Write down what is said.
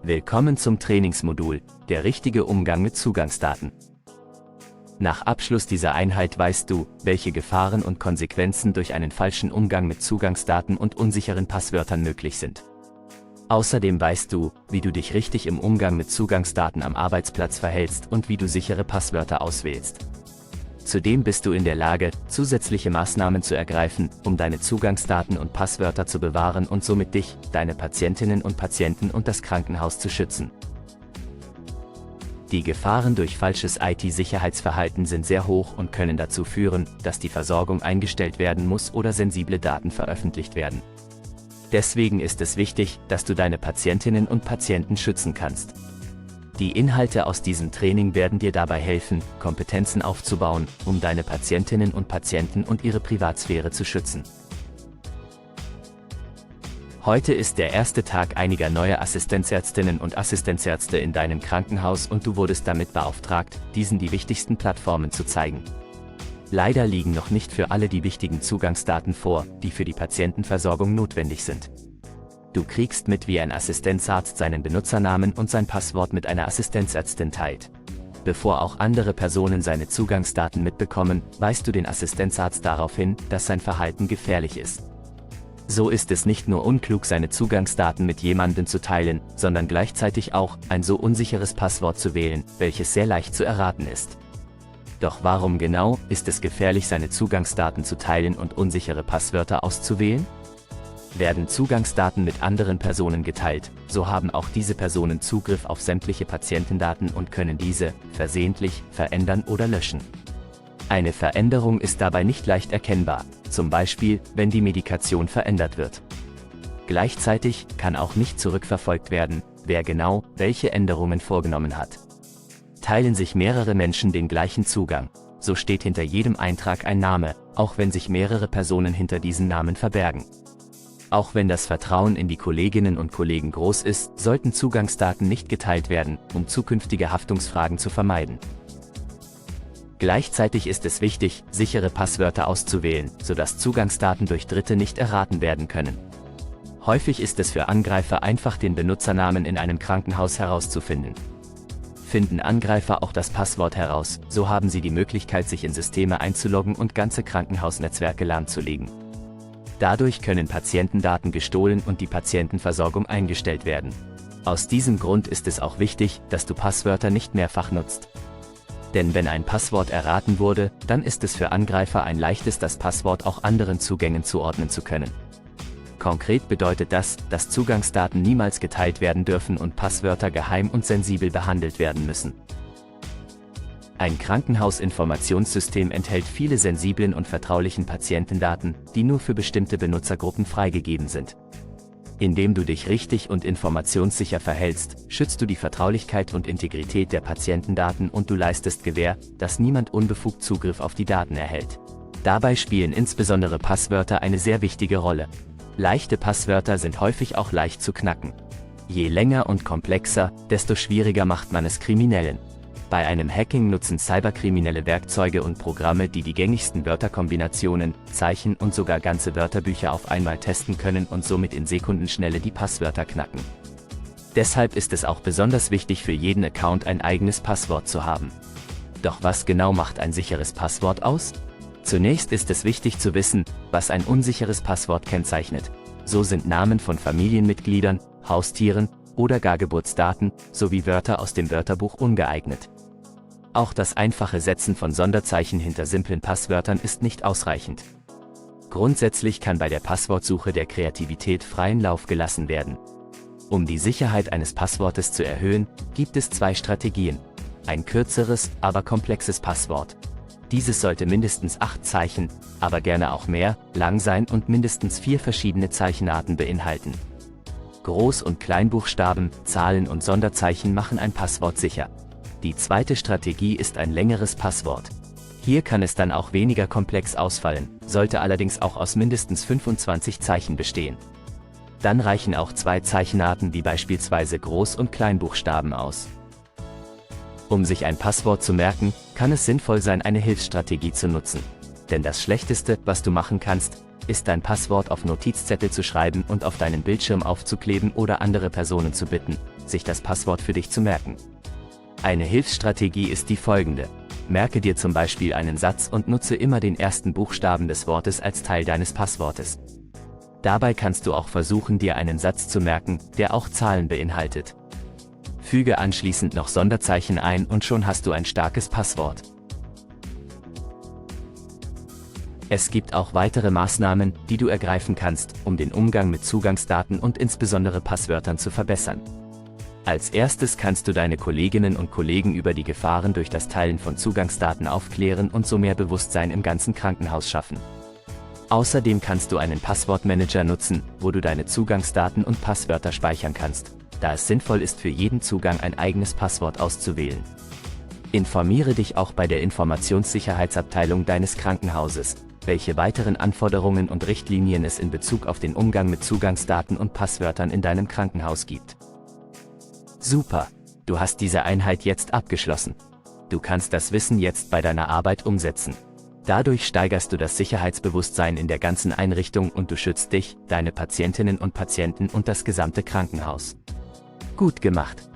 Willkommen zum Trainingsmodul, der richtige Umgang mit Zugangsdaten. Nach Abschluss dieser Einheit weißt du, welche Gefahren und Konsequenzen durch einen falschen Umgang mit Zugangsdaten und unsicheren Passwörtern möglich sind. Außerdem weißt du, wie du dich richtig im Umgang mit Zugangsdaten am Arbeitsplatz verhältst und wie du sichere Passwörter auswählst. Zudem bist du in der Lage, zusätzliche Maßnahmen zu ergreifen, um deine Zugangsdaten und Passwörter zu bewahren und somit dich, deine Patientinnen und Patienten und das Krankenhaus zu schützen. Die Gefahren durch falsches IT-Sicherheitsverhalten sind sehr hoch und können dazu führen, dass die Versorgung eingestellt werden muss oder sensible Daten veröffentlicht werden. Deswegen ist es wichtig, dass du deine Patientinnen und Patienten schützen kannst. Die Inhalte aus diesem Training werden dir dabei helfen, Kompetenzen aufzubauen, um deine Patientinnen und Patienten und ihre Privatsphäre zu schützen. Heute ist der erste Tag einiger neuer Assistenzärztinnen und Assistenzärzte in deinem Krankenhaus und du wurdest damit beauftragt, diesen die wichtigsten Plattformen zu zeigen. Leider liegen noch nicht für alle die wichtigen Zugangsdaten vor, die für die Patientenversorgung notwendig sind. Du kriegst mit, wie ein Assistenzarzt seinen Benutzernamen und sein Passwort mit einer Assistenzärztin teilt. Bevor auch andere Personen seine Zugangsdaten mitbekommen, weist du den Assistenzarzt darauf hin, dass sein Verhalten gefährlich ist. So ist es nicht nur unklug, seine Zugangsdaten mit jemandem zu teilen, sondern gleichzeitig auch, ein so unsicheres Passwort zu wählen, welches sehr leicht zu erraten ist. Doch warum genau ist es gefährlich, seine Zugangsdaten zu teilen und unsichere Passwörter auszuwählen? Werden Zugangsdaten mit anderen Personen geteilt, so haben auch diese Personen Zugriff auf sämtliche Patientendaten und können diese versehentlich verändern oder löschen. Eine Veränderung ist dabei nicht leicht erkennbar, zum Beispiel, wenn die Medikation verändert wird. Gleichzeitig kann auch nicht zurückverfolgt werden, wer genau welche Änderungen vorgenommen hat. Teilen sich mehrere Menschen den gleichen Zugang, so steht hinter jedem Eintrag ein Name, auch wenn sich mehrere Personen hinter diesen Namen verbergen. Auch wenn das Vertrauen in die Kolleginnen und Kollegen groß ist, sollten Zugangsdaten nicht geteilt werden, um zukünftige Haftungsfragen zu vermeiden. Gleichzeitig ist es wichtig, sichere Passwörter auszuwählen, sodass Zugangsdaten durch Dritte nicht erraten werden können. Häufig ist es für Angreifer einfach, den Benutzernamen in einem Krankenhaus herauszufinden. Finden Angreifer auch das Passwort heraus, so haben sie die Möglichkeit, sich in Systeme einzuloggen und ganze Krankenhausnetzwerke lahmzulegen. Dadurch können Patientendaten gestohlen und die Patientenversorgung eingestellt werden. Aus diesem Grund ist es auch wichtig, dass du Passwörter nicht mehrfach nutzt. Denn wenn ein Passwort erraten wurde, dann ist es für Angreifer ein leichtes, das Passwort auch anderen Zugängen zuordnen zu können. Konkret bedeutet das, dass Zugangsdaten niemals geteilt werden dürfen und Passwörter geheim und sensibel behandelt werden müssen. Ein Krankenhausinformationssystem enthält viele sensiblen und vertraulichen Patientendaten, die nur für bestimmte Benutzergruppen freigegeben sind. Indem du dich richtig und informationssicher verhältst, schützt du die Vertraulichkeit und Integrität der Patientendaten und du leistest Gewähr, dass niemand unbefugt Zugriff auf die Daten erhält. Dabei spielen insbesondere Passwörter eine sehr wichtige Rolle. Leichte Passwörter sind häufig auch leicht zu knacken. Je länger und komplexer, desto schwieriger macht man es Kriminellen. Bei einem Hacking nutzen Cyberkriminelle Werkzeuge und Programme, die die gängigsten Wörterkombinationen, Zeichen und sogar ganze Wörterbücher auf einmal testen können und somit in Sekundenschnelle die Passwörter knacken. Deshalb ist es auch besonders wichtig, für jeden Account ein eigenes Passwort zu haben. Doch was genau macht ein sicheres Passwort aus? Zunächst ist es wichtig zu wissen, was ein unsicheres Passwort kennzeichnet. So sind Namen von Familienmitgliedern, Haustieren oder gar Geburtsdaten sowie Wörter aus dem Wörterbuch ungeeignet. Auch das einfache Setzen von Sonderzeichen hinter simplen Passwörtern ist nicht ausreichend. Grundsätzlich kann bei der Passwortsuche der Kreativität freien Lauf gelassen werden. Um die Sicherheit eines Passwortes zu erhöhen, gibt es zwei Strategien. Ein kürzeres, aber komplexes Passwort. Dieses sollte mindestens 8 Zeichen, aber gerne auch mehr, lang sein und mindestens 4 verschiedene Zeichenarten beinhalten. Groß- und Kleinbuchstaben, Zahlen und Sonderzeichen machen ein Passwort sicher. Die zweite Strategie ist ein längeres Passwort. Hier kann es dann auch weniger komplex ausfallen, sollte allerdings auch aus mindestens 25 Zeichen bestehen. Dann reichen auch 2 Zeichenarten wie beispielsweise Groß- und Kleinbuchstaben aus. Um sich ein Passwort zu merken, kann es sinnvoll sein, eine Hilfsstrategie zu nutzen. Denn das Schlechteste, was du machen kannst, ist dein Passwort auf Notizzettel zu schreiben und auf deinen Bildschirm aufzukleben oder andere Personen zu bitten, sich das Passwort für dich zu merken. Eine Hilfsstrategie ist die folgende. Merke dir zum Beispiel einen Satz und nutze immer den ersten Buchstaben des Wortes als Teil deines Passwortes. Dabei kannst du auch versuchen, dir einen Satz zu merken, der auch Zahlen beinhaltet. Füge anschließend noch Sonderzeichen ein und schon hast du ein starkes Passwort. Es gibt auch weitere Maßnahmen, die du ergreifen kannst, um den Umgang mit Zugangsdaten und insbesondere Passwörtern zu verbessern. Als erstes kannst du deine Kolleginnen und Kollegen über die Gefahren durch das Teilen von Zugangsdaten aufklären und so mehr Bewusstsein im ganzen Krankenhaus schaffen. Außerdem kannst du einen Passwortmanager nutzen, wo du deine Zugangsdaten und Passwörter speichern kannst, da es sinnvoll ist, für jeden Zugang ein eigenes Passwort auszuwählen. Informiere dich auch bei der Informationssicherheitsabteilung deines Krankenhauses, welche weiteren Anforderungen und Richtlinien es in Bezug auf den Umgang mit Zugangsdaten und Passwörtern in deinem Krankenhaus gibt. Super! Du hast diese Einheit jetzt abgeschlossen. Du kannst das Wissen jetzt bei deiner Arbeit umsetzen. Dadurch steigerst du das Sicherheitsbewusstsein in der ganzen Einrichtung und du schützt dich, deine Patientinnen und Patienten und das gesamte Krankenhaus. Gut gemacht!